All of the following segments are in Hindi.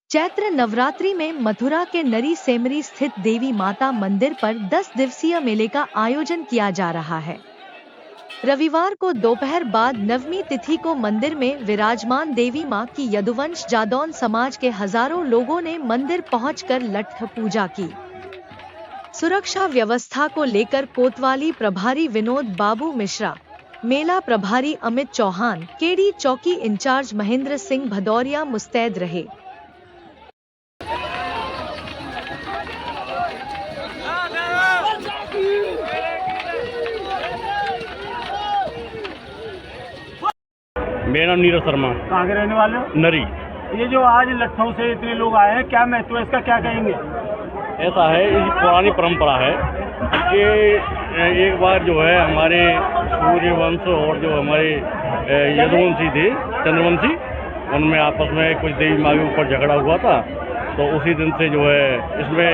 चैत्र नवरात्रि में मथुरा के नरी सेमरी स्थित देवी माता मंदिर पर 10 दिवसीय मेले का आयोजन किया जा रहा है। रविवार को दोपहर बाद नवमी तिथि को मंदिर में विराजमान देवी मां की यदुवंश जादौन समाज के हजारों लोगों ने मंदिर पहुंचकर लठ पूजा की। सुरक्षा व्यवस्था को लेकर कोतवाली प्रभारी विनोद बाबू मिश्रा, मेला प्रभारी अमित चौहान, केडी चौकी इंचार्ज महेंद्र सिंह भदौरिया मुस्तैद रहे। मेरा नाम नीरज शर्मा। कहाँ के रहने वाले हो? नरी। ये जो आज लट्ठों से इतने लोग आए हैं, क्या महत्व है इसका, क्या कहेंगे? ऐसा है, ये पुरानी परंपरा है कि एक बार जो है हमारे सूर्यवंश और जो हमारे यदुवंशी थे चंद्रवंशी, उनमें आपस में कुछ देवी माँ के ऊपर झगड़ा हुआ था। तो उसी दिन से जो है इसमें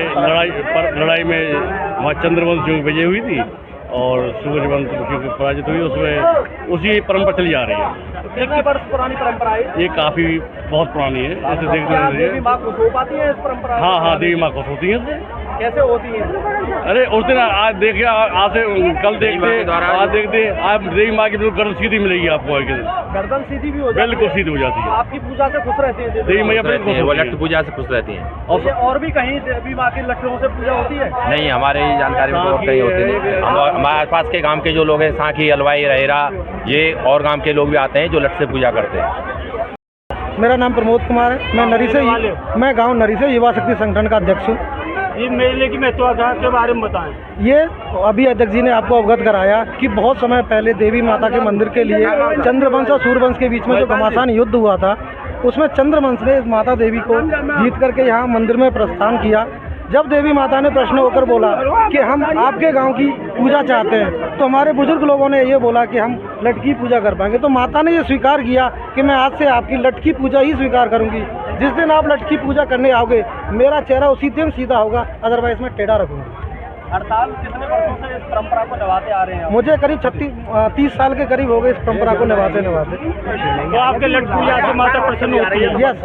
लड़ाई में वहाँ चंद्रवंशियों की विजय हुई थी और सूर्यवंशियों की पराजित हुई। उसमें उसी परंपरा चली जा रही है। कितने वर्ष पुरानी परंपरा है? ये काफ़ी बहुत पुरानी है। ऐसे देखते देवी माँ खुश हो पाती है इस परंपरा? हाँ, देवी माँ खुश होती है। कैसे होती है? अरे उस दिन आज देखिए, आज से कल देखते, आज देखते, आज देवी माँ की बिल्कुल गर्दन सीधी मिलेगी आपको। गर्दन सीधी भी हो जाती है? बिल्कुल सीधी हो जाती है। आपकी पूजा से खुश रहती है देवी मैया? वो लट्ठ पूजा से खुश रहती हैं। और भी कहीं देवी माँ की लट्ठों से पूजा होती है? नहीं, हमारे जानकारी में और कहीं होती नहीं। हमारे आसपास के गांव के जो लोग हैं, सांखी, अलवाई, रहेरा, ये और गांव के लोग भी आते हैं जो लट्ठ से पूजा करते हैं। मेरा नाम प्रमोद कुमार है। मैं नरी से, मैं गांव नरी से युवा शक्ति संगठन का अध्यक्ष हूँ। ये मेले की महत्वता के बारे में बताएं। ये अभी अध्यक्ष जी ने आपको अवगत कराया कि बहुत समय पहले देवी माता के मंदिर के लिए चंद्रवंश और सूर्यवंश के बीच में जो घमासान युद्ध हुआ था, उसमें चंद्रवंश ने इस माता देवी को जीत करके यहाँ मंदिर में प्रस्थान किया। जब देवी माता ने प्रश्न होकर बोला कि हम आपके गांव की पूजा चाहते हैं, तो हमारे बुजुर्ग लोगों ने ये बोला कि हम लठ की पूजा कर पाएंगे। तो माता ने ये स्वीकार किया कि मैं आज से आपकी लठ की पूजा ही स्वीकार करूंगी। जिस दिन आप लठ की पूजा करने आओगे, मेरा चेहरा उसी दिन सीधा होगा, अदरवाइज मैं टेढ़ा रखूंगा। हड़ताल कितने वर्षों से इस परंपरा को निभाते आ रहे हैं? मुझे करीब 30 साल के करीब हो गए इस परंपरा को निभाते। तो आपके लठ पूजा से माता प्रसन्न होती है? यस,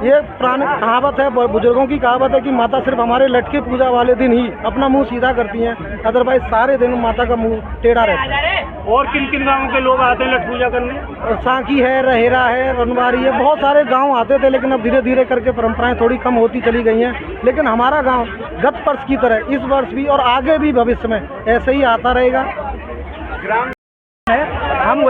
ये पुरानी कहावत है, बुजुर्गों की कहावत है कि माता सिर्फ हमारे लठ की पूजा वाले दिन ही अपना मुंह सीधा करती हैं, अदरवाइज सारे दिन माता का मुंह टेढ़ा रहता है। और किन किन गाँव के लोग आते हैं लठ पूजा करने? सांकी है, रहेरा है, रनवारी है, बहुत सारे गांव आते थे, लेकिन अब धीरे धीरे करके परंपराएं थोड़ी कम होती चली गई हैं। लेकिन हमारा गांव गत वर्ष की तरह इस वर्ष भी और आगे भी भविष्य में ऐसे ही आता रहेगा। हम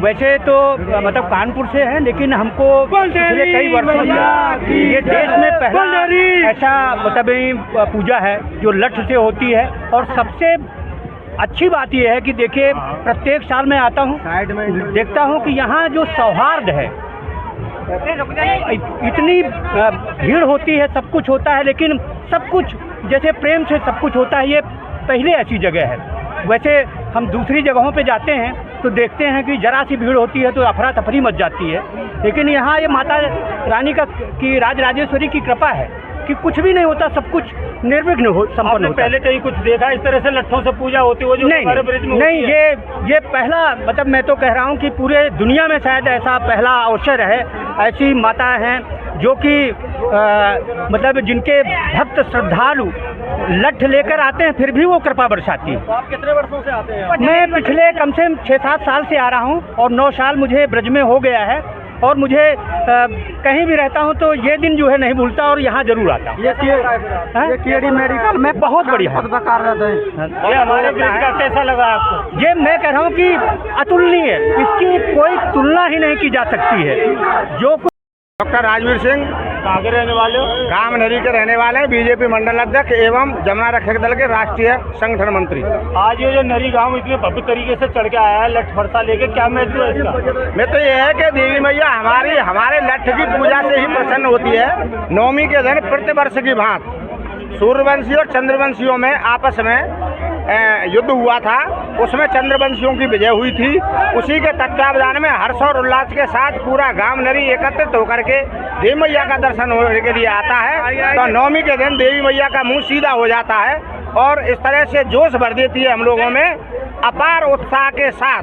वैसे तो मतलब कानपुर से हैं, लेकिन हमको पिछले कई वर्षों से ये देश में पहला ऐसा मतलब पूजा है जो लठ से होती है। और सबसे अच्छी बात यह है कि देखिए, प्रत्येक साल मैं आता हूँ, देखता हूँ कि यहाँ जो सौहार्द है, इतनी भीड़ होती है, सब कुछ होता है, लेकिन सब कुछ जैसे प्रेम से सब कुछ होता है। ये पहले ऐसी जगह है। वैसे हम दूसरी जगहों पे जाते हैं तो देखते हैं कि जरा सी भीड़ होती है तो अफरा तफरी मच जाती है, लेकिन यहाँ ये माता रानी की राजराजेश्वरी की कृपा है कि कुछ भी नहीं होता, सब कुछ निर्विघ्न संपन्न होता है। पहले कहीं कुछ देखा इस तरह से लट्ठों से पूजा होती हो? नहीं, ये पहला, मतलब मैं तो कह रहा हूँ कि पूरे दुनिया में शायद ऐसा पहला अवसर है। ऐसी माता हैं जो कि मतलब जिनके भक्त श्रद्धालु लठ लेकर आते हैं, फिर भी वो कृपा बरसाती है। तो आप कितने वर्षों से आते हैं? मैं पिछले कम से कम 6-7 साल से आ रहा हूँ और 9 साल मुझे ब्रज में हो गया है। और मुझे कहीं भी रहता हूँ तो ये दिन जो है नहीं भूलता और यहाँ जरूर आता हूँ। ये केडी मेडिकल में बहुत बढ़िया है। ये हमारे ब्रिज का कैसा लगा आपको? ये मैं कह रहा हूँ कि अतुलनीय है, इसकी कोई तुलना ही नहीं की जा सकती है। जो डॉक्टर राजवीर सिंह, कहाँ के रहने वाले हो? गांव नरी के रहने वाले हैं, बीजेपी मंडल अध्यक्ष एवं जमुना रक्षक दल के राष्ट्रीय संगठन मंत्री। आज ये जो नरी गांव इतने भव्य तरीके से चढ़ के आया है लठ फरसा लेके, क्या महत्व है इसका? मैं तो ये है कि देवी मैया हमारे लठ की पूजा से ही प्रसन्न होती है। नवमी के दिन प्रतिवर्ष की भांति सूर्यवंशी और चंद्रवंशियों में आपस में युद्ध हुआ था, उसमें चंद्रवंशियों की विजय हुई थी। उसी के तत्वावधान में हर्ष और उल्लास के साथ पूरा गांव नरी एकत्रित होकर के देवी मैया का दर्शन होने के लिए आता है। तो नवमी के दिन देवी मैया का मुंह सीधा हो जाता है और इस तरह से जोश भर देती है हम लोगों में। अपार उत्साह के साथ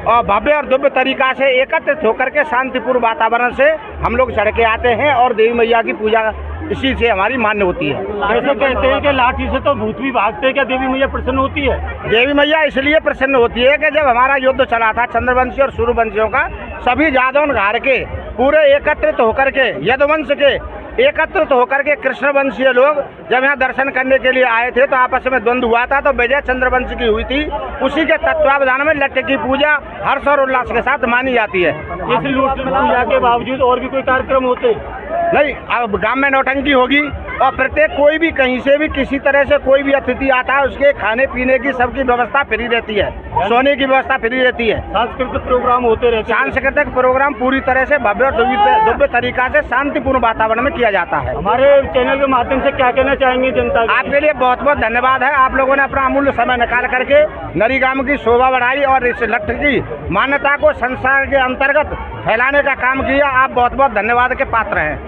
और भव्य और दिव्य तरीका से एकत्रित होकर के शांतिपूर्ण वातावरण से हम लोग चढ़ के आते हैं और देवी मैया की पूजा इसी से हमारी मान्य होती है। ऐसे कहते हैं कि लाठी से तो भूत भी भागते हैं, क्या देवी मैया प्रसन्न होती है? देवी मैया इसलिए प्रसन्न होती है कि जब हमारा युद्ध चला था चंद्रवंशी और सूर्यवंशियों का, सभी जादौन घार के पूरे एकत्रित होकर के यदुवंश के एकत्रित होकर के कृष्णवंशीय लोग जब यहाँ दर्शन करने के लिए आए थे तो आपस में द्वंद्व हुआ था, तो विजय चंद्रवंश की हुई थी। उसी के तत्वावधान में लट्ठ की पूजा हर्ष और उल्लास के साथ मानी जाती है। इस लूट पूजा के बावजूद और भी कोई कार्यक्रम होते? नहीं, अब गांव में नौटंकी होगी और प्रत्येक कोई भी कहीं से भी किसी तरह से कोई भी अतिथि आता है उसके खाने पीने की सबकी व्यवस्था फ्री रहती है, सोने की व्यवस्था फ्री रहती है। सांस्कृतिक प्रोग्राम होते रहते हैं? सांस्कृतिक प्रोग्राम पूरी तरह से भव्य और दिव्य तरीका से शांतिपूर्ण वातावरण में किया जाता है। हमारे चैनल के माध्यम से क्या कहना चाहेंगे जनता को? आपके लिए बहुत बहुत धन्यवाद है। आप लोगों ने अपना अमूल्य समय निकाल करके नरी गांव की शोभा बढ़ाई और इस लट्ठ की मान्यता को संसार के अंतर्गत फैलाने का काम किया। आप बहुत बहुत धन्यवाद के पात्र हैं।